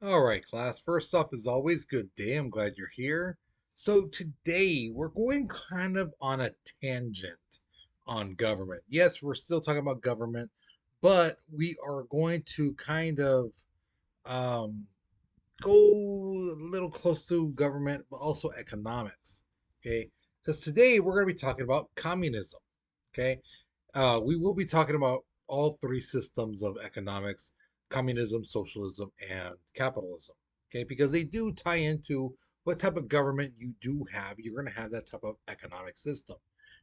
All right, class. First up, as always, good day. I'm glad you're here. So, today we're going kind of on a tangent on government. Yes, we're still talking about government, but we are going to kind of um, go a little close to government, but also economics. Okay, because today we're going to be talking about communism. Okay, we will be talking about all three systems of economics: communism, socialism, and capitalism. Okay, because they do tie into what type of government you do have. You're going to have that type of economic system.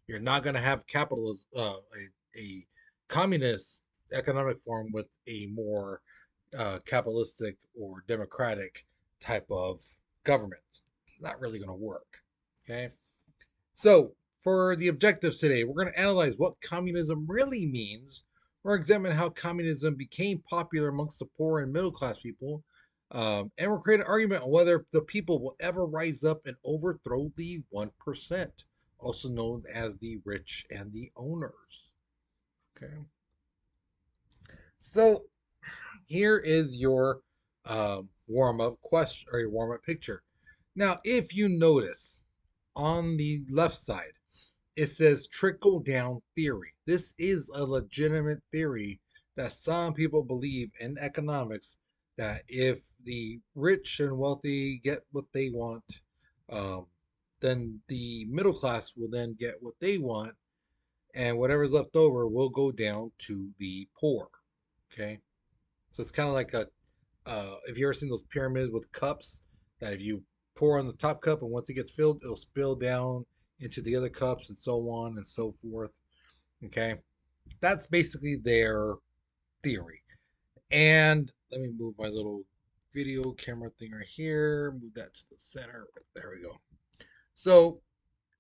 You're not going to have capitalism, a communist economic form with a more capitalistic or democratic type of government. It's not really going to work. Okay, so, for the objectives today, we're going to analyze what communism really means, or examine how communism became popular amongst the poor and middle class people, and we'll create an argument on whether the people will ever rise up and overthrow the 1%, also known as the rich and the owners. Okay, so here is your warm up question or your warm up picture. Now, if you notice on the left side, it says trickle down theory. This is a legitimate theory that some people believe in economics, that if the rich and wealthy get what they want, um, then the middle class will then get what they want, and whatever's left over will go down to the poor. Okay, so it's kind of like a if you ever seen those pyramids with cups, that if you pour on the top cup and once it gets filled, it'll spill down into the other cups and so on and so forth. Okay, that's basically their theory. And let me move my little video camera thing right here, move that to the center. There we go. So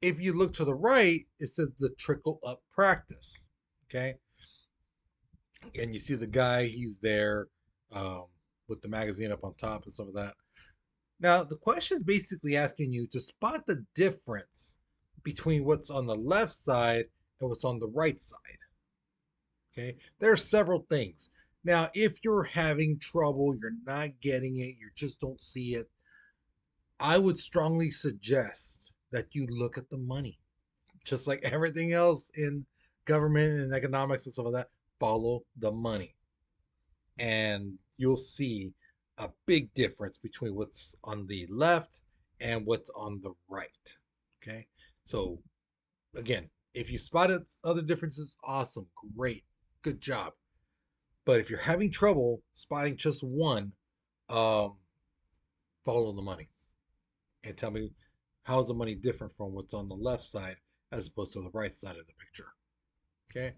if you look to the right, it says the trickle up practice. Okay, and you see the guy, he's there um, with the magazine up on top and some of that. Now, the question is basically asking you to spot the difference between what's on the left side and what's on the right side. Okay, there are several things. Now, if you're having trouble, you're not getting it, you just don't see it, I would strongly suggest that you look at the money. Just like everything else in government and economics and stuff like that, follow the money. And you'll see a big difference between what's on the left and what's on the right. Okay. So, again, if you spotted other differences, awesome, great, good job. But if you're having trouble spotting just one, um, follow the money and tell me how is the money different from what's on the left side as opposed to the right side of the picture. Okay.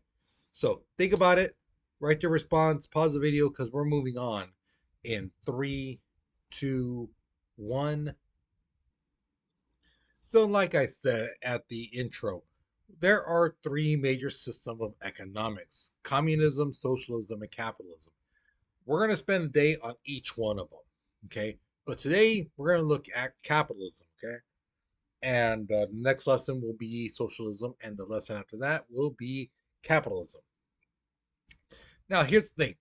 So think about it, write your response, pause the video because we're moving on in three, two, one. So, like I said at the intro, there are three major systems of economics: communism, socialism, and capitalism. We're going to spend a day on each one of them. Okay. But today we're going to look at capitalism. Okay. And the next lesson will be socialism, and the lesson after that will be capitalism. Now, here's the thing: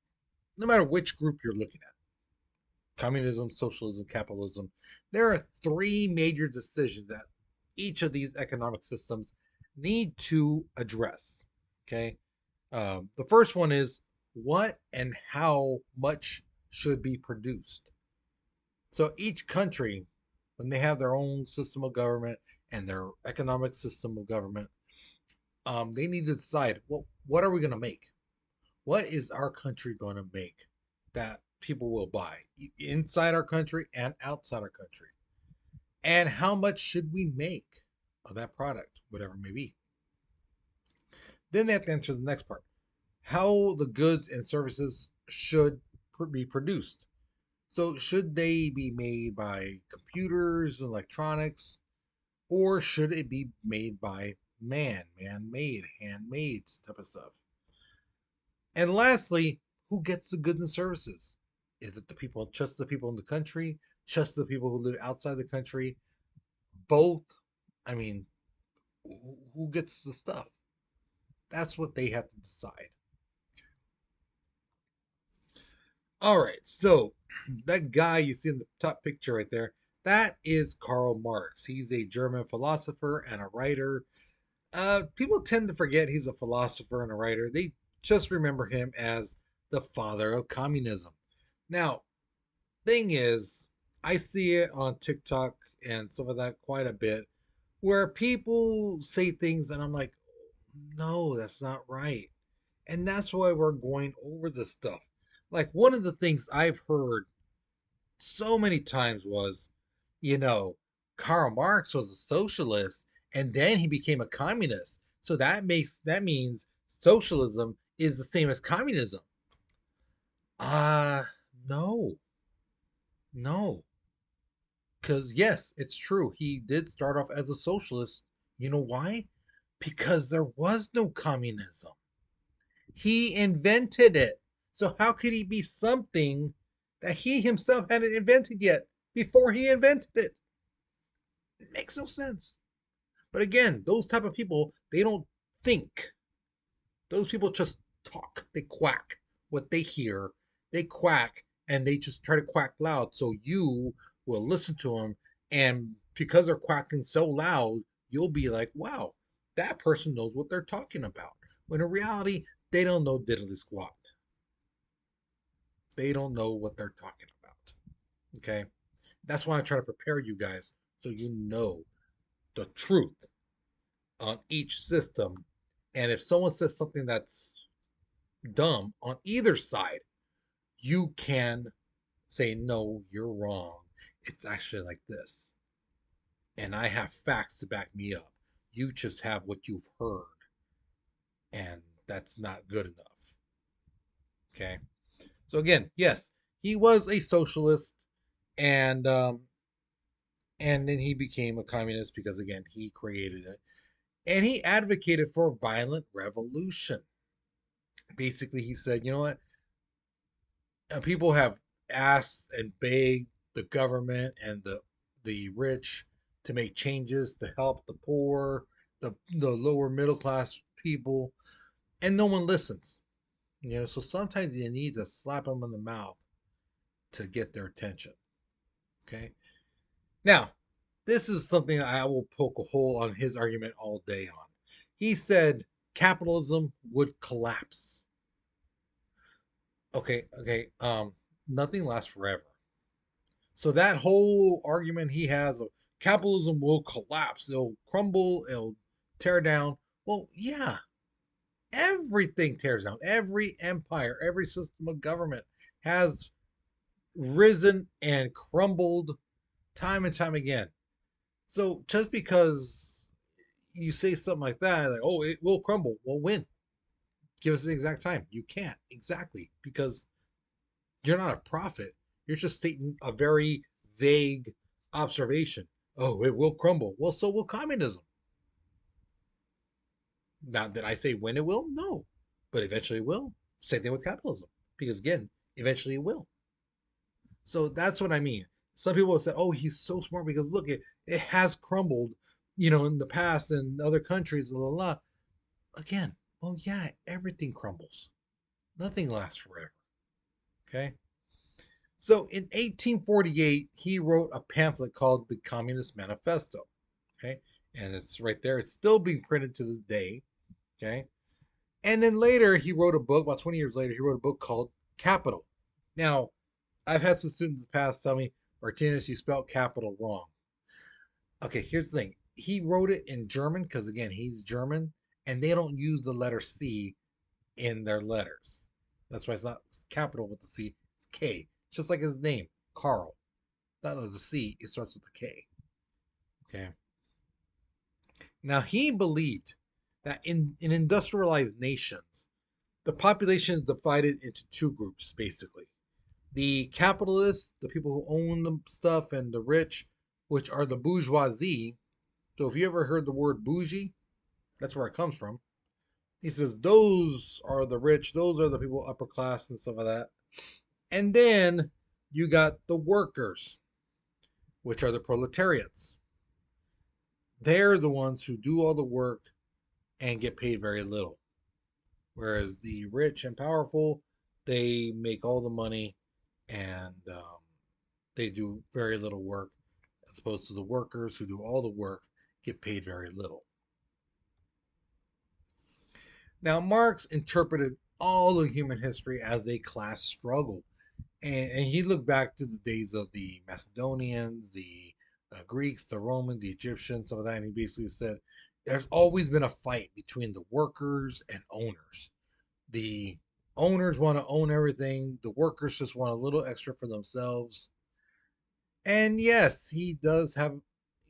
no matter which group you're looking at, communism, socialism, capitalism, there are three major decisions that each of these economic systems need to address. Okay. The first one is what and how much should be produced. So each country, when they have their own system of government and their economic system of government, they need to decide, well, what are we going to make? What is our country going to make that people will buy inside our country and outside our country? And how much should we make of that product, whatever it may be? Then they have to answer the next part: how the goods and services should be produced. So, should they be made by computers, electronics, or should it be made by man made, handmade type of stuff? And lastly, who gets the goods and services? Is it the people, just the people in the country, just the people who live outside the country? Both? I mean, who gets the stuff? That's what they have to decide. All right, so That guy you see in the top picture right there, that is Karl Marx. He's a German philosopher and a writer. People tend to forget he's a philosopher and a writer. They just remember him as the father of communism. Now, thing is, I see it on TikTok and some of that quite a bit, where people say things and I'm like, no, that's not right. And that's why we're going over this stuff. Like one of the things I've heard so many times was, you know, Karl Marx was a socialist and then he became a communist. So that means socialism is the same as communism. Uh no. No. Cuz yes, it's true. He did start off as a socialist. You know why? Because there was no communism. He invented it. So how could he be something that he himself hadn't invented yet before he invented it? It makes no sense. But again, those type of people, they don't think. Those people just talk. They quack what they hear. They quack and they just try to quack loud so you will listen to them. And because they're quacking so loud, you'll be like, wow, that person knows what they're talking about. When in reality, they don't know diddly squat. They don't know what they're talking about. Okay? That's why I'm trying to prepare you guys so you know the truth on each system. And if someone says something that's dumb on either side, you can say, no, you're wrong. It's actually like this. And I have facts to back me up. You just have what you've heard. And that's not good enough. Okay. So again, yes, he was a socialist and then he became a communist because again, he created it. And he advocated for violent revolution. Basically, he said, you know what? People have asked and begged the government and the rich to make changes to help the poor, the lower middle class people, and no one listens. So sometimes you need to slap them in the mouth to get their attention. Okay. Now, this is something I will poke a hole on his argument all day on. He said capitalism would collapse. Okay. Nothing lasts forever. So that whole argument he has of capitalism will collapse, it'll crumble, it'll tear down. Well, yeah, everything tears down. Every empire, every system of government has risen and crumbled time and time again. So just because you say something like that, like, oh, it will crumble. Well, when? Give us the exact time. You can't exactly because you're not a prophet. You're just stating a very vague observation. Oh, it will crumble. Well, so will communism. Now, did I say when it will? No. But eventually it will. Same thing with capitalism. Because again, eventually it will. So that's what I mean. Some people have said, oh, he's so smart because look, it has crumbled, in the past in other countries, blah, blah, blah. Again, well, yeah, everything crumbles. Nothing lasts forever. Okay. So in 1848, he wrote a pamphlet called the Communist Manifesto. Okay. And it's right there. It's still being printed to this day. Okay. And then later, he wrote a book, about 20 years later, he wrote a book called Capital. Now, I've had some students in the past tell me, Martinez, you spelled capital wrong. Okay, here's the thing. He wrote it in German because, again, he's German, and they don't use the letter C in their letters. That's why it's not capital with the C, it's K. Just like his name, Carl. That was a C, it starts with a K. Okay. Now, he believed that in industrialized nations, the population is divided into two groups, basically. The capitalists, the people who own the stuff, and the rich, which are the bourgeoisie. So if you ever heard the word bougie, that's where it comes from. He says those are the rich, those are the people upper class and stuff like that. And then you got the workers, which are the proletariats. They're the ones who do all the work and get paid very little. Whereas the rich and powerful, they make all the money and they do very little work, as opposed to the workers who do all the work get paid very little. Now, Marx interpreted all of human history as a class struggle, and he looked back to the days of the Macedonians, the Greeks, the Romans, the Egyptians, some of that, and he basically said there's always been a fight between the workers and owners. The owners want to own everything, the workers just want a little extra for themselves. And yes, he does have,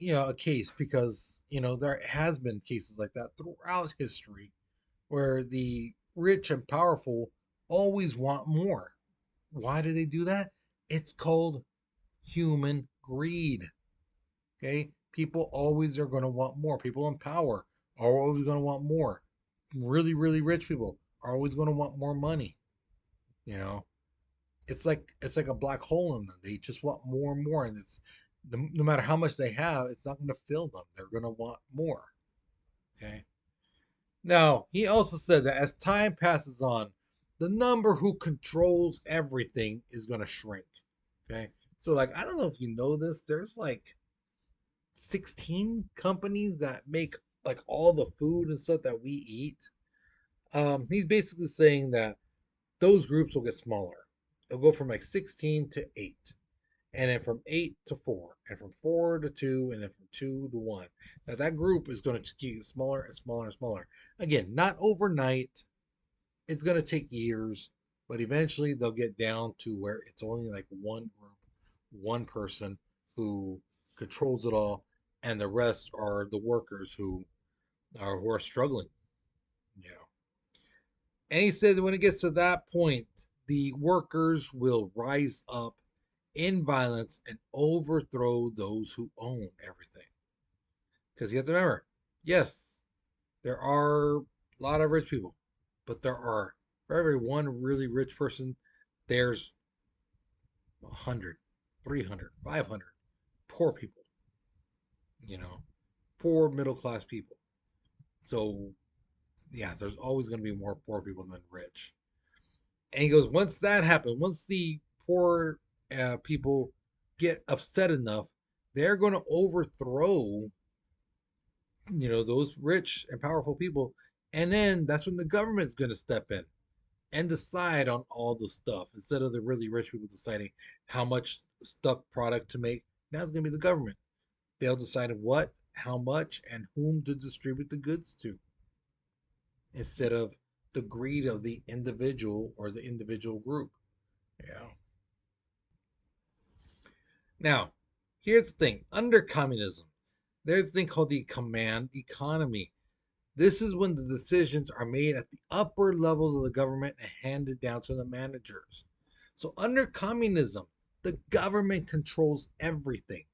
a case, because there has been cases like that throughout history where the rich and powerful always want more. Why do they do that? It's called human greed. Okay? People always are going to want more. People in power are always going to want more. Really, really rich people are always going to want more money. You know, it's like a black hole in them. They just want more and more, and it's no matter how much they have, it's not going to fill them. They're going to want more. Okay. Now, he also said that as time passes on, the number who controls everything is going to shrink. Okay. So, like, I don't know if you know this, there's like 16 companies that make like all the food and stuff that we eat. He's basically saying that those groups will get smaller. It'll go from like 16 to 8, and then from 8 to 4, and from 4 to 2, and then from 2 to 1. Now, that group is going to get smaller and smaller and smaller. Again, not overnight, it's going to take years, but eventually they'll get down to where it's only like one group, one person who controls it all, and the rest are the workers who are struggling. You know, and he said that when it gets to that point, the workers will rise up in violence and overthrow those who own everything. Because you have to remember, yes, there are a lot of rich people, but there are, for every one really rich person, there's 100, 300, 500 poor people, you know, poor middle class people. So, yeah, there's always going to be more poor people than rich. And he goes, once that happens, once the poor people get upset enough, they're going to overthrow, those rich and powerful people. And then that's when the government's going to step in and decide on all the stuff instead of the really rich people deciding how much stuff product to make. Now it's going to be the government. They'll decide what, how much, and whom to distribute the goods to instead of the greed of the individual or the individual group. Yeah. Now, here's the thing. Under communism, there's a thing called the command economy. This is when the decisions are made at the upper levels of the government and handed down to the managers. So, under communism, the government controls everything.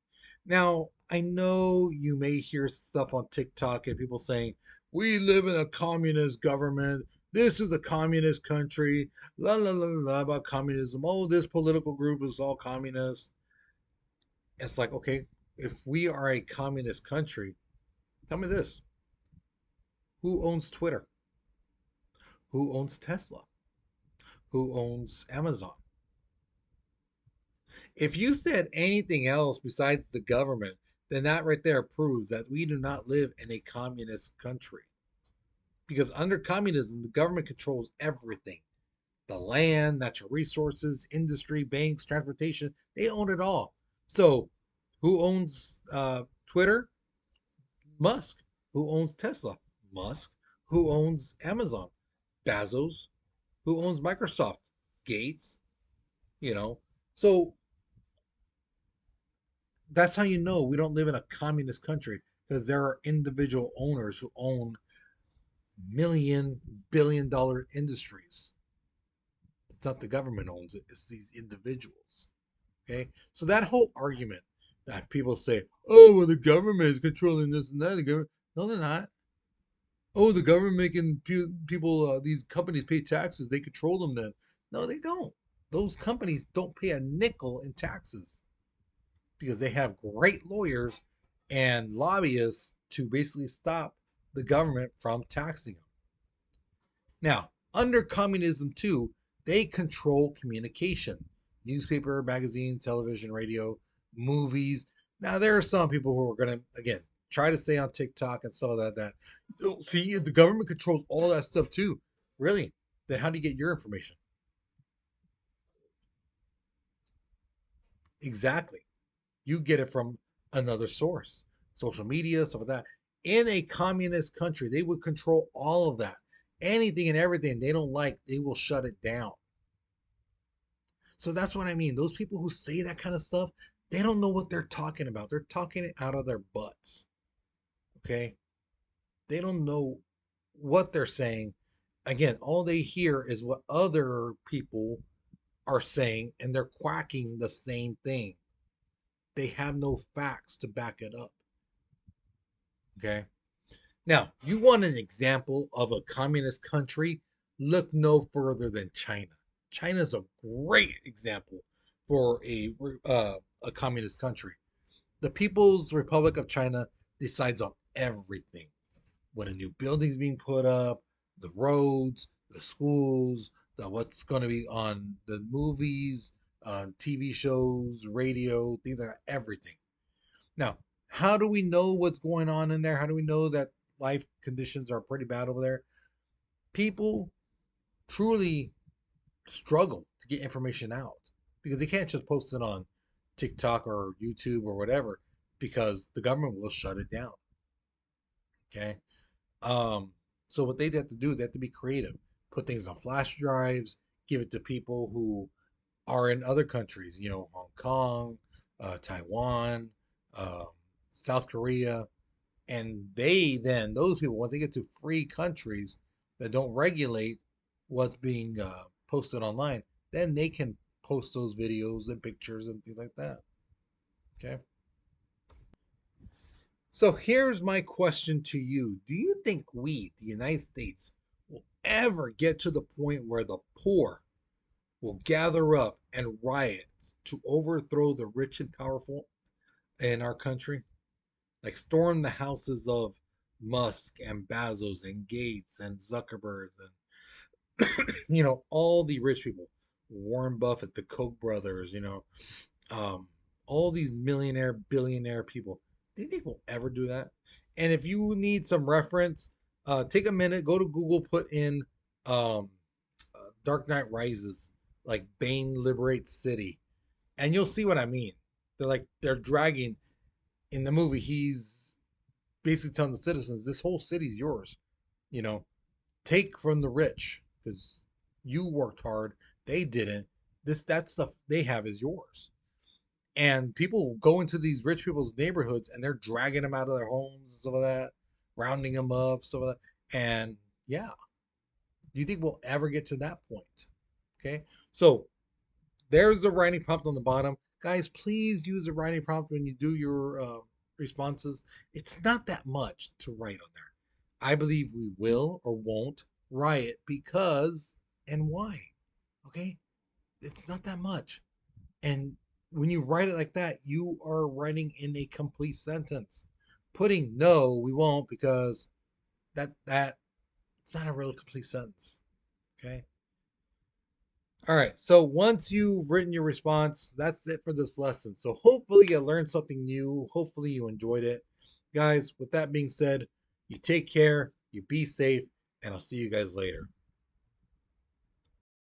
Now, I know you may hear stuff on TikTok and people saying, we live in a communist government. This is a communist country. La la la la about communism. Oh, this political group is all communist. It's like, okay, if we are a communist country, tell me this: who owns Twitter? Who owns Tesla? Who owns Amazon? If you said anything else besides the government, then that right there proves that we do not live in a communist country. Because under communism, the government controls everything: the land, natural resources, industry, banks, transportation. They own it all. So, who owns Twitter? Musk. Who owns Tesla? Musk. Who owns Amazon? Bezos. Who owns Microsoft? Gates. You know, so that's how you know we don't live in a communist country, because there are individual owners who own million, billion-dollar industries. It's not the government owns it, it's these individuals. Okay, so that whole argument that people say, oh, well, the government is controlling this and that, the government, no, they're not. Oh, the government making people, these companies pay taxes, they control them then. No, they don't. Those companies don't pay a nickel in taxes because they have great lawyers and lobbyists to basically stop the government from taxing them. Now, under communism too, they control communication. newspaper, magazine, television, radio, movies. Now there are some people who are gonna again try to stay on TikTok and stuff like that. See, the government controls all that stuff too. Really? Then how do you get your information? Exactly. You get it from another source, social media, stuff like that. In a communist country, they would control all of that. Anything and everything they don't like, they will shut it down. So that's what I mean. Those people who say that kind of stuff, they don't know what they're talking about. They're talking it out of their butts. Okay? They don't know what they're saying. Again, all they hear is what other people are saying, and they're quacking the same thing. They have no facts to back it up. Okay? Now, you want an example of a communist country? Look no further than China. China is a great example for a communist country. The People's Republic of China decides on everything. When a new building's being put up, the roads, the schools, what's going to be on the movies, TV shows, radio, things like that, everything. Now, how do we know what's going on in there? How do we know that life conditions are pretty bad over there? People truly struggle to get information out because they can't just post it on TikTok or YouTube or whatever because the government will shut it down. Okay. Um, so what they have to do, they have to be creative, put things on flash drives, give it to people who are in other countries, Hong Kong, Taiwan, um, South Korea, and those people, once they get to free countries that don't regulate what's being posted online, then they can post those videos and pictures and things like that. Okay. So here's my question to you. Do you think we, the United States, will ever get to the point where the poor will gather up and riot to overthrow the rich and powerful in our country? Like storm the houses of Musk and Bezos and Gates and Zuckerberg and all the rich people, Warren Buffett, the Koch brothers, um, all these millionaire, billionaire people. Do you think we'll ever do that? And if you need some reference, take a minute, go to Google, put in um, Dark Knight Rises, like Bane liberates city, and you'll see what I mean. They're dragging in the movie. He's basically telling the citizens, "This whole city's yours. You know, take from the rich because you worked hard, they didn't. That stuff they have is yours." And people go into these rich people's neighborhoods and they're dragging them out of their homes and stuff like that, rounding them up, stuff like that. And yeah, do you think we'll ever get to that point? Okay, so there's the writing prompt on the bottom. Guys, please use the writing prompt when you do your responses. It's not that much to write on there. I believe we will or won't write because and why. Okay, it's not that much. And when you write it like that, you are writing in a complete sentence. Putting no, we won't because that it's not a real complete sentence. Okay. All right. So once you've written your response, that's it for this lesson. So hopefully you learned something new. Hopefully you enjoyed it. Guys, with that being said, you take care, you be safe, and I'll see you guys later.